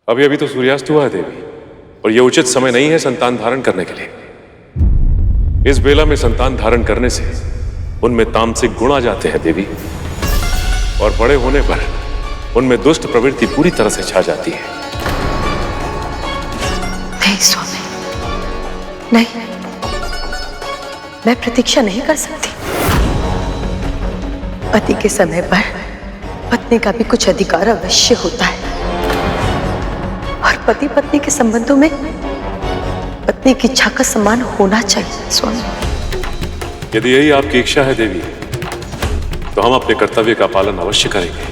अभी अभी तो सूर्यास्त हुआ है देवी, और यह उचित समय नहीं है संतान धारण करने के लिए। इस बेला में संतान धारण करने से उनमें तामसिक गुण आ जाते हैं देवी, और बड़े होने पर उनमें दुष्ट प्रवृत्ति पूरी तरह से छा जाती है। नहीं स्वामी, नहीं, मैं प्रतीक्षा नहीं कर सकती। पति के समय पर पत्नी का भी कुछ अधिकार अवश्य होता है, और पति पत्नी के संबंधों में पत्नी की इच्छा का सम्मान होना चाहिए स्वामी। यदि यही आपकी इच्छा है देवी, तो हम अपने कर्तव्य का पालन अवश्य करेंगे।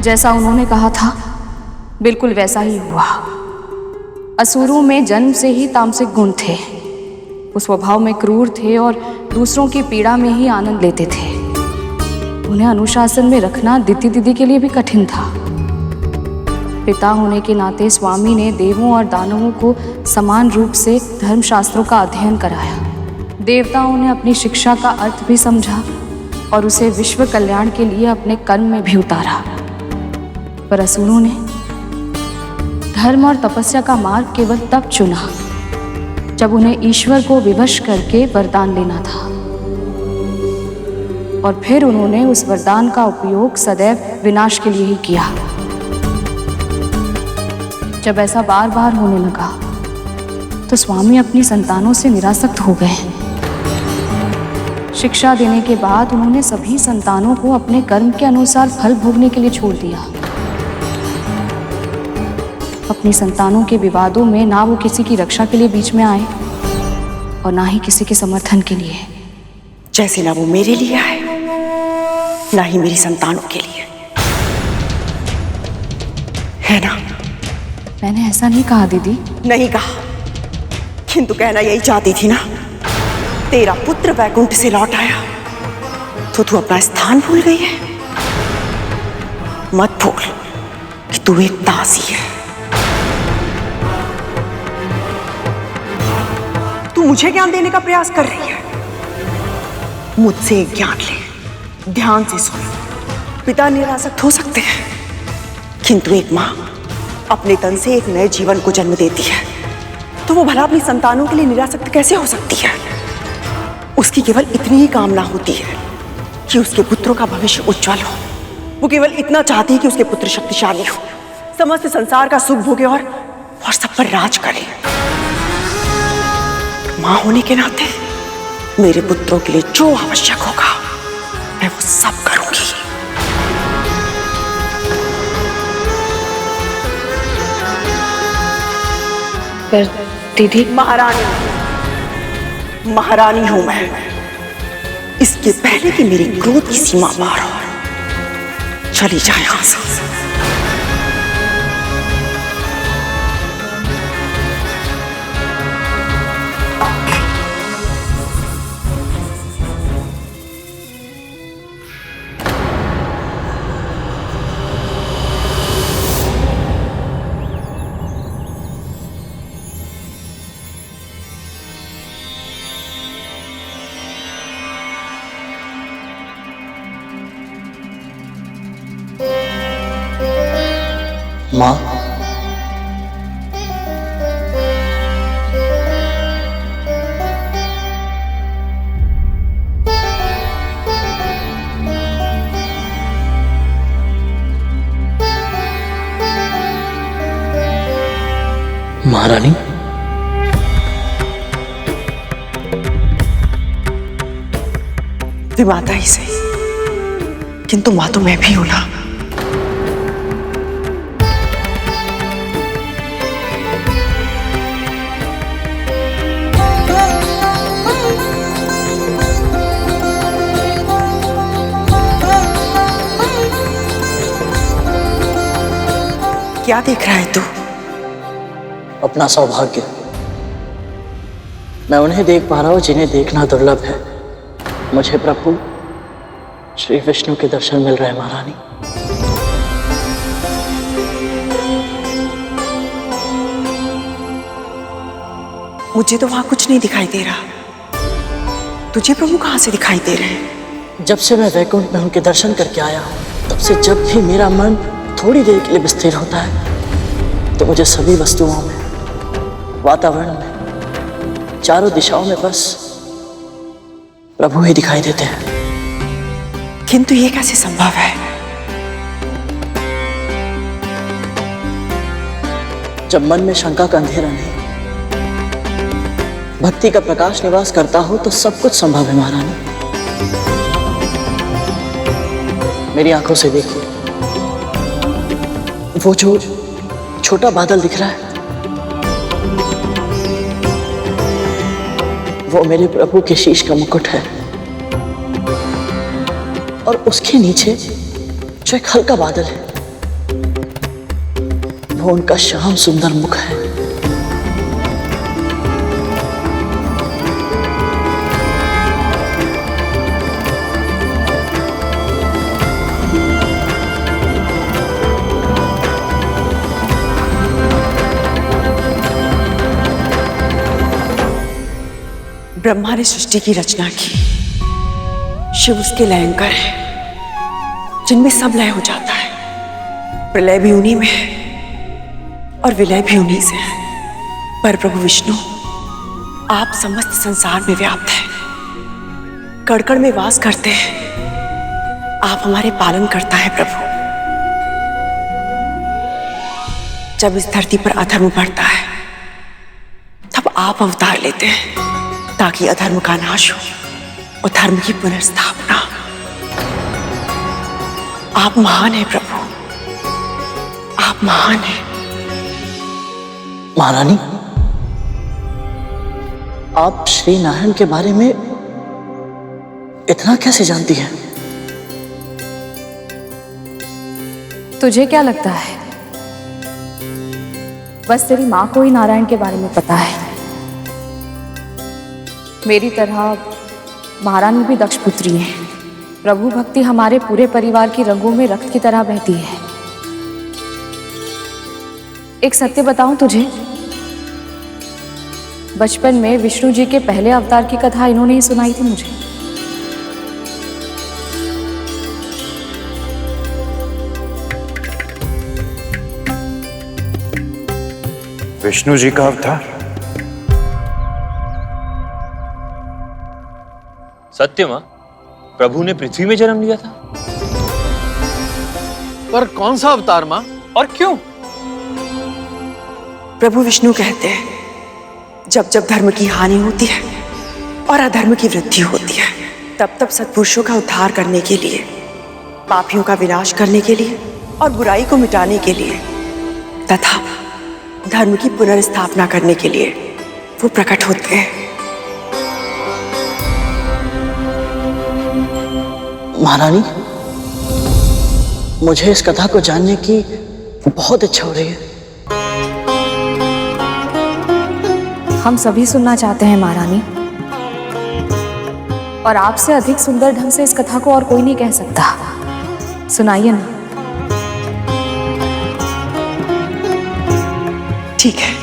जैसा उन्होंने कहा था बिल्कुल वैसा ही हुआ। असुरों में जन्म से ही तामसिक गुण थे। वो स्वभाव में क्रूर थे और दूसरों की पीड़ा में ही आनंद लेते थे। उन्हें अनुशासन में रखना दिति दीदी के लिए भी कठिन था। पिता होने के नाते स्वामी ने देवों और दानवों को समान रूप से धर्मशास्त्रों का अध्ययन कराया। देवताओं ने अपनी शिक्षा का अर्थ भी समझा और उसे विश्व कल्याण के लिए अपने कर्म में भी उतारा। पर असुरों ने धर्म और तपस्या का मार्ग केवल तब चुना जब उन्हें ईश्वर को विवश करके वरदान लेना था, और फिर उन्होंने उस वरदान का उपयोग सदैव विनाश के लिए ही किया। जब ऐसा बार बार होने लगा तो स्वामी अपनी संतानों से निरासक्त हो गए। शिक्षा देने के बाद उन्होंने सभी संतानों को अपने कर्म के अनुसार फल भोगने के लिए छोड़ दिया। अपनी संतानों के विवादों में ना वो किसी की रक्षा के लिए बीच में आए और ना ही किसी के समर्थन के लिए। जैसे ना वो मेरे लिए आए, ना ही मेरी संतानों के लिए, है ना? मैंने ऐसा नहीं कहा दीदी। नहीं कहा, किंतु कहना यही चाहती थी ना। तेरा पुत्र वैकुंठ से लौट आया तो तू अपना स्थान भूल गई है। मत भूल कि तू एक दासी है। तू मुझे ज्ञान देने का प्रयास कर रही है। मुझसे एक ज्ञान ले, ध्यान से सुन। पिता निरासक्त हो सकते हैं, किंतु एक मां अपने तन से एक नए जीवन को जन्म देती है, तो वो भला अपनी संतानों के लिए निरासक्त कैसे हो सकती है? उसकी केवल इतनी ही कामना होती है कि उसके पुत्रों का भविष्य उज्जवल हो। वो केवल इतना चाहती है कि उसके पुत्र शक्तिशाली हो, समस्त संसार का सुख भोगे और सब पर राज करे। मां होने के नाते मेरे पुत्रों के लिए जो आवश्यक होगा मैं वो सब करूंगी। पर दीदी, महारानी हूं मैं। इसके पहले कि मेरी क्रोध की सीमा पार हो, चली जाए यहां से। माँ, महारानी, वे माता ही सही, किंतु मां तो मैं भी हूं ना। क्या देख रहा है तू? अपना सौभाग्य। मैं उन्हें देख पा रहा हूं जिन्हें देखना दुर्लभ है। मुझे प्रभु श्री विष्णु के दर्शन मिल रहे हैं महारानी। मुझे तो वहां कुछ नहीं दिखाई दे रहा। तुझे प्रभु कहां से दिखाई दे रहे हैं? जब से मैं वैकुंठ में उनके दर्शन करके आया हूँ, तब से जब भी मेरा मन थोड़ी देर के लिए विस्थिर होता है, तो मुझे सभी वस्तुओं में, वातावरण में, चारों दिशाओं में बस प्रभु ही दिखाई देते हैं। किंतु ये कैसे संभव है? जब मन में शंका का अंधेरा नहीं, भक्ति का प्रकाश निवास करता हो, तो सब कुछ संभव है महारानी। मेरी आंखों से देखिए, वो जो छोटा बादल दिख रहा है, वो मेरे प्रभु के शीश का मुकुट है, और उसके नीचे जो एक हल्का बादल है, वो उनका श्याम सुंदर मुख है। ब्रह्मा ने सृष्टि की रचना की, शिव उसके लयंकर है, जिनमें सब लय हो जाता है। प्रलय भी उन्हीं में है और विलय भी उन्हीं से है। पर प्रभु विष्णु, आप समस्त संसार में व्याप्त हैं, कण कण में वास करते हैं। आप हमारे पालन करता है प्रभु। जब इस धरती पर अधर्म बढ़ता है, तब आप अवतार लेते हैं ताकि अधर्म का नाश हो और धर्म की पुनर्स्थापना। आप महान हैं प्रभु, आप महान हैं। महारानी, आप श्री नारायण के बारे में इतना कैसे जानती हैं? तुझे क्या लगता है बस तेरी माँ को ही नारायण के बारे में पता है? मेरी तरह महारानी भी दक्ष पुत्री है। प्रभु भक्ति हमारे पूरे परिवार की रगों में रक्त की तरह बहती है। एक सत्य बताऊं तुझे, बचपन में विष्णु जी के पहले अवतार की कथा इन्होंने ही सुनाई थी मुझे। विष्णु जी का अवतार? सत्य मां, प्रभु ने पृथ्वी में जन्म लिया था। पर कौन सा अवतार मां, और क्यों? प्रभु विष्णु कहते हैं, जब जब धर्म की हानि होती है और अधर्म की वृद्धि होती है, तब तब सत्पुरुषों का उद्धार करने के लिए, पापियों का विनाश करने के लिए और बुराई को मिटाने के लिए तथा धर्म की पुनर्स्थापना करने के लिए वो प्रकट होते हैं। महारानी, मुझे इस कथा को जानने की बहुत इच्छा हो रही है। हम सभी सुनना चाहते हैं महारानी, और आपसे अधिक सुंदर ढंग से इस कथा को और कोई नहीं कह सकता। सुनाइए ना। ठीक है।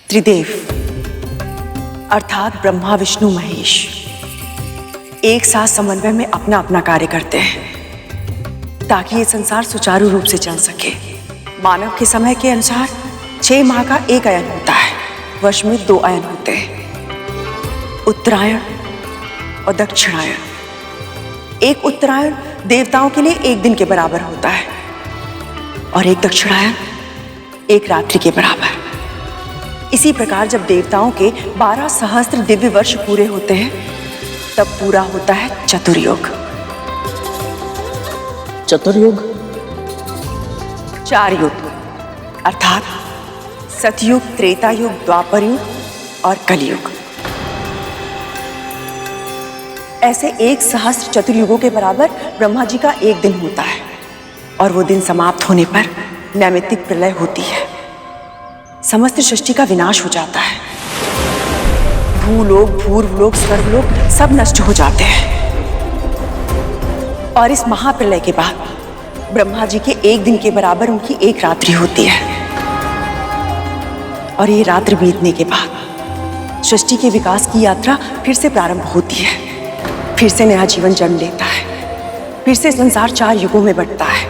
त्रिदेव अर्थात ब्रह्मा विष्णु महेश एक साथ समन्वय में अपना अपना कार्य करते हैं ताकि ये संसार सुचारू रूप से चल सके। मानव के समय के अनुसार 6 माह का एक अयन होता है। वर्ष में 2 अयन होते हैं, उत्तरायण और दक्षिणायन। एक उत्तरायण देवताओं के लिए 1 दिन के बराबर होता है और एक दक्षिणायन 1 रात्रि के बराबर। इसी प्रकार जब देवताओं के 12 सहस्त्र दिव्य वर्ष पूरे होते हैं, तब पूरा होता है चतुर्युग। चतुर्युग? 4 युग अर्थात सतयुग, त्रेता युग, द्वापर युग और कलयुग। ऐसे 1 सहस्त्र चतुर्युगों के बराबर ब्रह्मा जी का 1 दिन होता है और वो दिन समाप्त होने पर नैमित्तिक प्रलय होती है। समस्त सृष्टि का विनाश हो जाता है। भूलोक, पूर्वलोक, स्वर्गलोक सब नष्ट हो जाते हैं। और इस महाप्रलय के बाद ब्रह्मा जी के एक दिन के बराबर उनकी एक रात्रि होती है। और ये रात्रि बीतने के बाद सृष्टि के विकास की यात्रा फिर से प्रारंभ होती है। फिर से नया जीवन जन्म लेता है। फिर से संसार 4 युगों में बंटता है।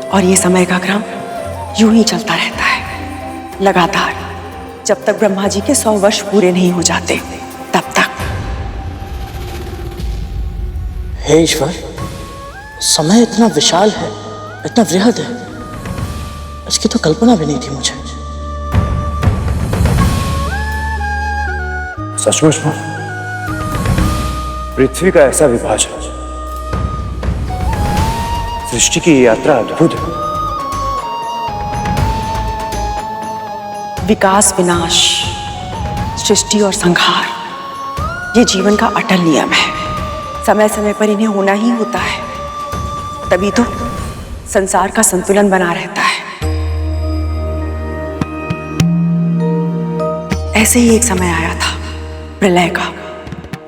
और ये समय का क्रम यूं ही चलता रहता है लगातार, जब तक ब्रह्मा जी के 100 वर्ष पूरे नहीं हो जाते तब तक। हे ईश्वर, समय इतना विशाल है, इतना वृहद है, इसकी तो कल्पना भी नहीं थी मुझे। सचमुच में पृथ्वी का ऐसा विभाजन, सृष्टि की ये यात्रा अद्भुत है। विकास, विनाश, सृष्टि और संहार, ये जीवन का अटल नियम है। समय समय पर इन्हें होना ही होता है, तभी तो संसार का संतुलन बना रहता है। ऐसे ही एक समय आया था प्रलय का,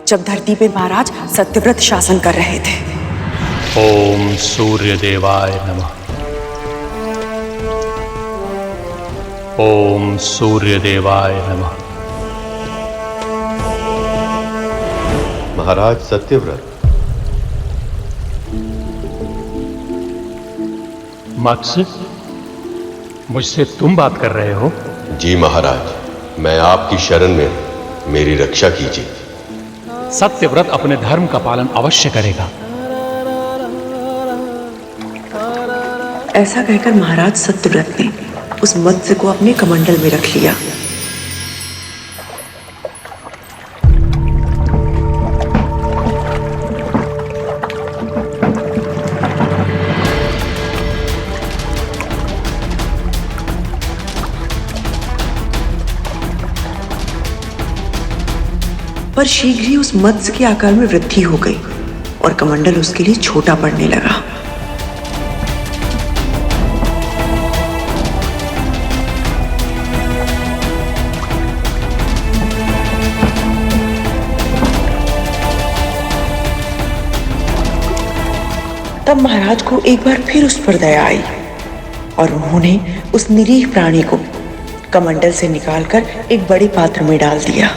जब धरती पे महाराज सत्यव्रत शासन कर रहे थे। ओम सूर्य देवाय नमः। ओम सूर्य देवाय नमः। महाराज सत्यव्रत, मत्स्य, मुझसे तुम बात कर रहे हो? जी महाराज, मैं आपकी शरण में हूं, मेरी रक्षा कीजिए। सत्यव्रत अपने धर्म का पालन अवश्य करेगा। ऐसा कहकर महाराज सत्यव्रत ने उस मत्स्य को अपने कमंडल में रख लिया। पर शीघ्र ही उस मत्स्य के आकार में वृद्धि हो गई और कमंडल उसके लिए छोटा पड़ने लगा। तब महाराज को एक बार फिर उस पर दया आई और उन्होंने उस निरीह प्राणी को कमंडल से निकालकर एक बड़े पात्र में डाल दिया।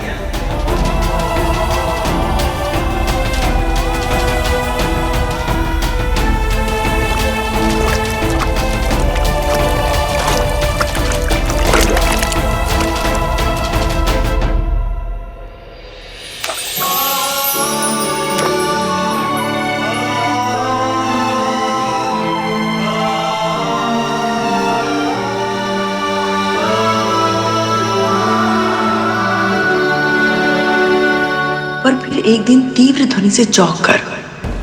पर फिर एक दिन तीव्र ध्वनि से चौंक कर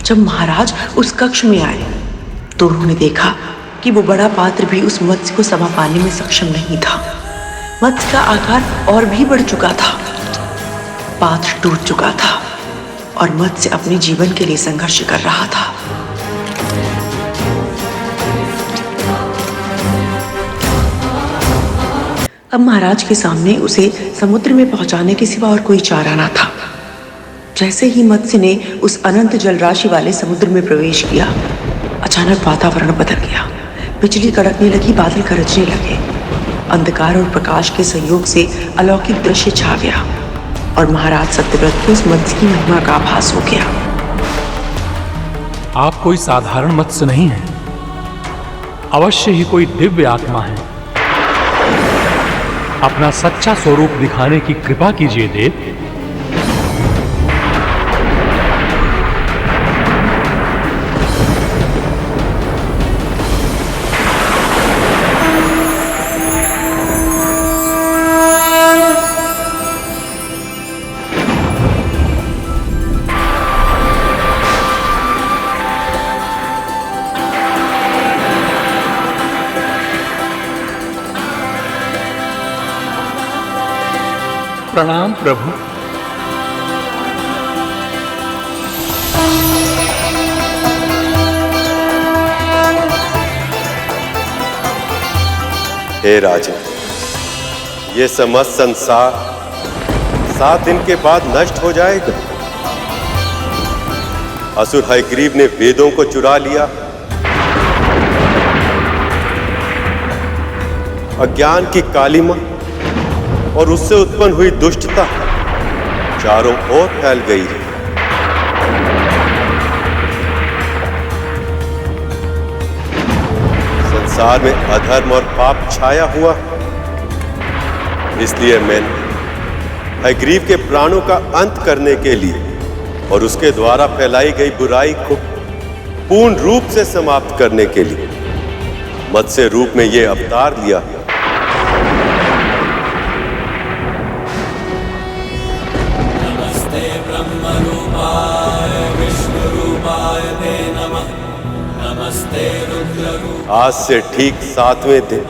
जब महाराज उस कक्ष में आए तो उन्होंने देखा कि वो बड़ा पात्र भी उस मत्स्य को समा पाने में सक्षम नहीं था। मत्स्य का आकार और भी बढ़ चुका था, पात्र टूट चुका था और मत्स्य अपने जीवन के लिए संघर्ष कर रहा था। अब महाराज के सामने उसे समुद्र में पहुंचाने के सिवा और कोई चारा ना था। जैसे ही मत्स्य ने उस अनंत जलराशि वाले समुद्र में प्रवेश किया, अचानक वातावरण बदल गया। बिजली कड़कने लगी, बादल गरजने लगे। अंधकार और प्रकाश के संयोग से अलौकिक दृश्य छा गया और महाराज सत्यव्रत को उस मत्स्य की महिमा का आभास हो गया। आप कोई साधारण मत्स्य नहीं है, अवश्य ही कोई दिव्य आत्मा है। अपना सच्चा स्वरूप दिखाने की कृपा कीजिए देव। प्रणाम प्रभु। हे राजन, ये समस्त संसार 7 दिन के बाद नष्ट हो जाएगा। असुर हयग्रीव ने वेदों को चुरा लिया, अज्ञान की कालिमा और उससे उत्पन्न हुई दुष्टता चारों ओर फैल गई है। संसार में अधर्म और पाप छाया हुआ, इसलिए मैंने हयग्रीव के प्राणों का अंत करने के लिए और उसके द्वारा फैलाई गई बुराई को पूर्ण रूप से समाप्त करने के लिए मत्स्य रूप में यह अवतार लिया है। आज से ठीक 7वें दिन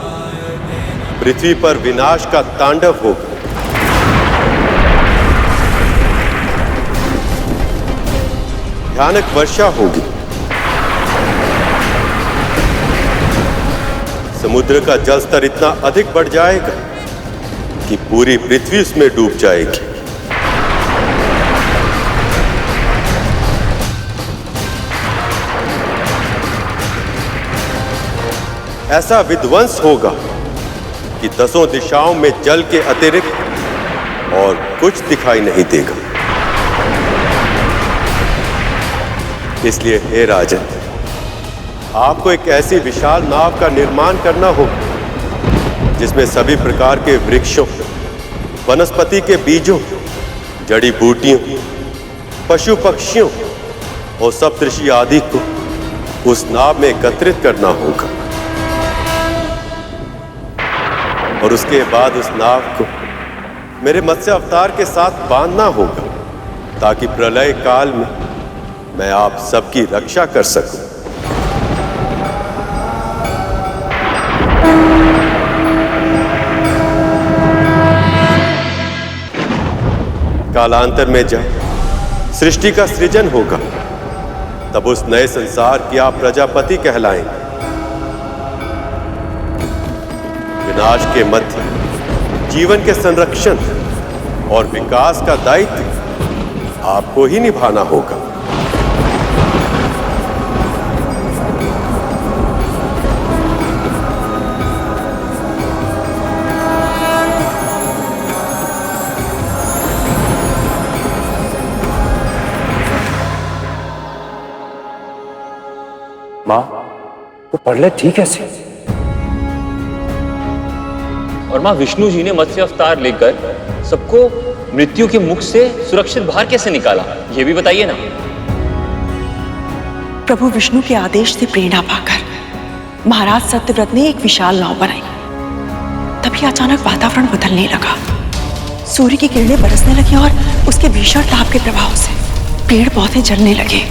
पृथ्वी पर विनाश का तांडव होगा। भयानक वर्षा होगी, समुद्र का जल स्तर इतना अधिक बढ़ जाएगा कि पूरी पृथ्वी उसमें डूब जाएगी। ऐसा विध्वंस होगा कि 10 दिशाओं में जल के अतिरिक्त और कुछ दिखाई नहीं देगा। इसलिए हे राजन, आपको एक ऐसी विशाल नाव का निर्माण करना होगा जिसमें सभी प्रकार के वृक्षों, वनस्पति के बीजों, जड़ी बूटियों, पशु पक्षियों और सप्तऋषि आदि को उस नाव में एकत्रित करना होगा और उसके बाद उस नाव को मेरे मत्स्य अवतार के साथ बांधना होगा ताकि प्रलय काल में मैं आप सबकी रक्षा कर सकूं। कालांतर में जब सृष्टि का सृजन होगा तब उस नए संसार की आप प्रजापति कहलाएंगे। विनाश के मध्य जीवन के संरक्षण और विकास का दायित्व आपको ही निभाना होगा। माँ, वो प्रलय थी कैसे? और मां विष्णु जी ने मत्स्य अवतार लेकर सबको मृत्यु के मुख से सुरक्षित बाहर कैसे निकाला, यह भी बताइए ना। प्रभु विष्णु के आदेश से प्रेरणा पाकर महाराज सत्यव्रत ने एक विशाल नाव बनाई। तभी अचानक वातावरण बदलने लगा, सूर्य की किरणें बरसने लगी और उसके भीषण ताप के प्रभाव से पेड़ पौधे जलने लगे।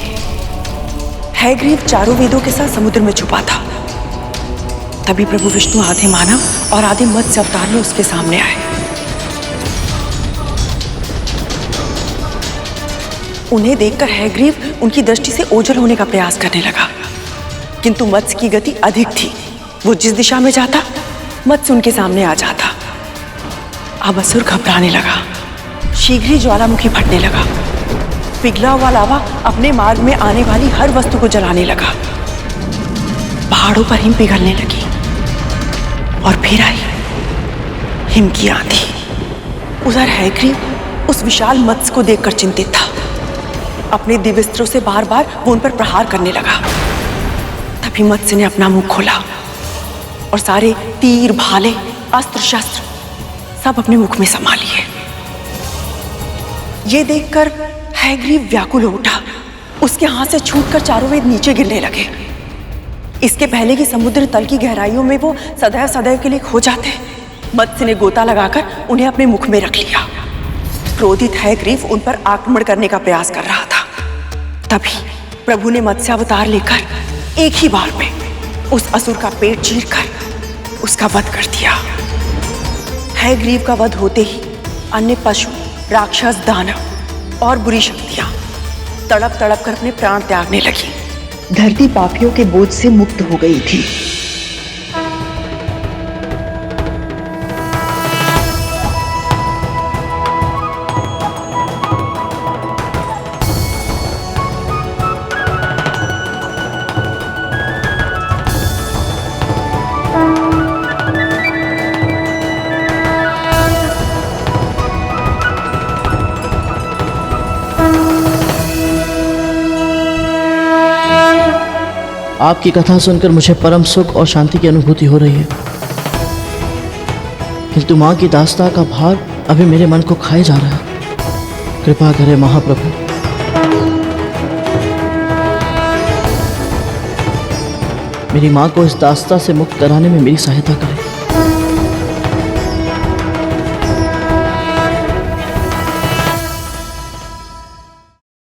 हयग्रीव चारों वेदों के साथ समुद्र में छुपा था। तभी प्रभु विष्णु आधे मानव और आधे मत्स्य अवतार में उसके सामने आए। उन्हें देखकर हयग्रीव उनकी दृष्टि से ओझल होने का प्रयास करने लगा, किंतु मत्स्य की गति अधिक थी। वो जिस दिशा में जाता, मत्स्य उनके सामने आ जाता। अब असुर घबराने लगा, शीघ्र ही ज्वालामुखी फटने लगा। पिघला हुआ लावा अपने मार्ग में आने वाली हर वस्तु को जलाने लगा। पहाड़ों पर हिम पिघलने लगी और फिर आई हिम की आंधी। उधर हयग्रीव उस विशाल मत्स्य को देखकर चिंतित था। अपने दिव्यास्त्रों से बार बार वो उन पर प्रहार करने लगा। तभी मत्स्य ने अपना मुंह खोला और सारे तीर, भाले, अस्त्र शस्त्र सब अपने मुख में समा लिए। ये देखकर हयग्रीव व्याकुल हो उठा। उसके हाथ से छूटकर चारों वेद नीचे गिरने लगे। इसके पहले कि समुद्र तल की गहराइयों में वो सदैव सदैव के लिए खो जाते, मत्स्य ने गोता लगाकर उन्हें अपने मुख में रख लिया। क्रोधित हयग्रीव उन पर आक्रमण करने का प्रयास कर रहा था। तभी प्रभु ने मत्स्य अवतार लेकर एक ही बार में उस असुर का पेट चीरकर उसका वध कर दिया। हयग्रीव का वध होते ही अन्य पशु, राक्षस, दानव और बुरी शक्तियां तड़प तड़प कर अपने प्राण त्यागने लगी। धरती पापियों के बोझ से मुक्त हो गई थी। आपकी कथा सुनकर मुझे परम सुख और शांति की अनुभूति हो रही है, किंतु माँ की दास्ता का भार अभी मेरे मन को खाए जा रहा है। कृपा करें महाप्रभु। मेरी माँ को इस दास्ता से मुक्त कराने में मेरी सहायता करें।